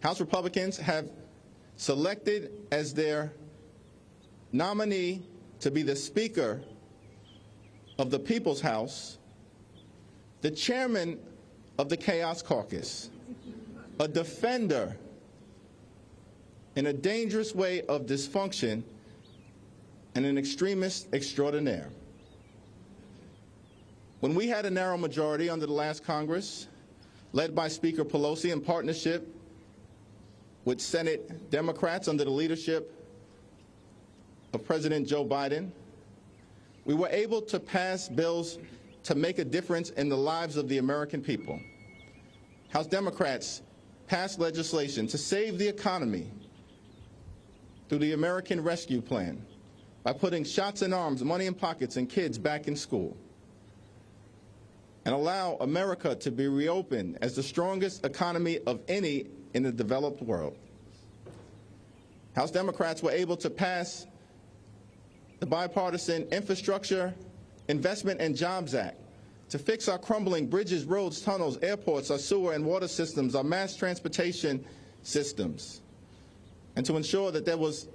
House Republicans have selected as their nominee to be the Speaker of the People's House the chairman of the Chaos Caucus, a defender in a dangerous way of dysfunction, and an extremist extraordinaire. When we had a narrow majority under the last Congress, led by Speaker Pelosi in partnership with Senate Democrats under the leadership of President Joe Biden, we were able to pass bills to make a difference in the lives of the American people. House Democrats passed legislation to save the economy through the American Rescue Plan by putting shots in arms, money in pockets, and kids back in school, and allow America to be reopened as the strongest economy of any in the developed world. House Democrats were able to pass the Bipartisan Infrastructure Investment and Jobs Act to fix our crumbling bridges, roads, tunnels, airports, our sewer and water systems, our mass transportation systems, and to ensure that there was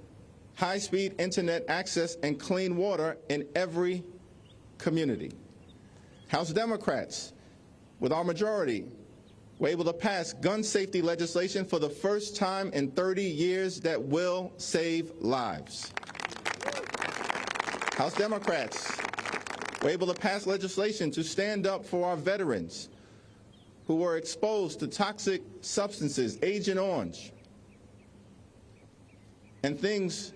high-speed internet access and clean water in every community. House Democrats, with our majority, were able to pass gun safety legislation for the first time in 30 years that will save lives. House Democrats were able to pass legislation to stand up for our veterans who were exposed to toxic substances, Agent Orange, and things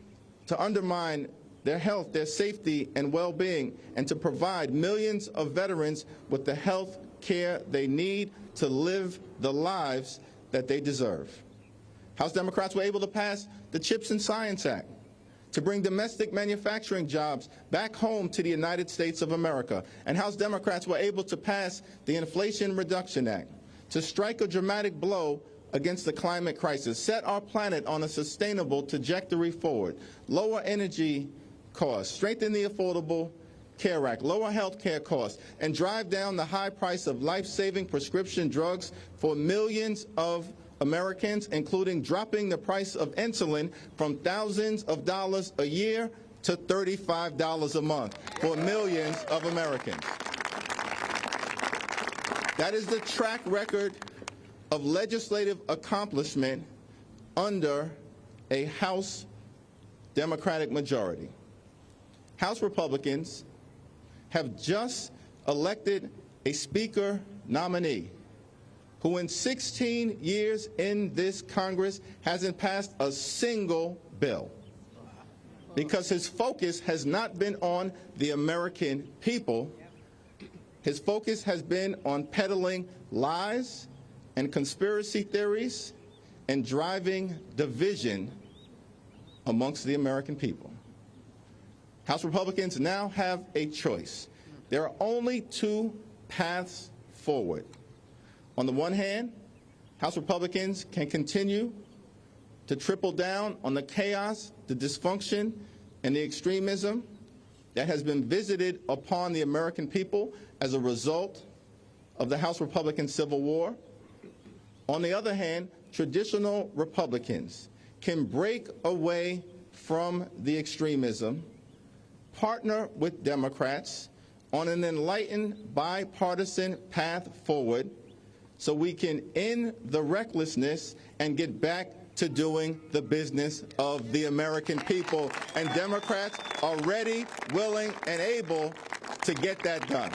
to undermine their health, their safety, and well-being, and to provide millions of veterans with the health care they need to live the lives that they deserve. House Democrats were able to pass the CHIPS and Science Act to bring domestic manufacturing jobs back home to the United States of America. And House Democrats were able to pass the Inflation Reduction Act to strike a dramatic blow against the climate crisis, set our planet on a sustainable trajectory forward, lower energy costs, strengthen the Affordable Care Act, lower health care costs, and drive down the high price of life-saving prescription drugs for millions of Americans, including dropping the price of insulin from thousands of dollars a year to $35 a month for millions of Americans. That is the track record of legislative accomplishment under a House Democratic majority. House Republicans have just elected a Speaker nominee who in 16 years in this Congress hasn't passed a single bill, because his focus has not been on the American people. His focus has been on peddling lies and conspiracy theories and driving division amongst the American people. House Republicans now have a choice. There are only two paths forward. On the one hand, House Republicans can continue to triple down on the chaos, the dysfunction, and the extremism that has been visited upon the American people as a result of the House Republican Civil War. On the other hand, traditional Republicans can break away from the extremism, partner with Democrats on an enlightened bipartisan path forward so we can end the recklessness and get back to doing the business of the American people. And Democrats are ready, willing, and able to get that done.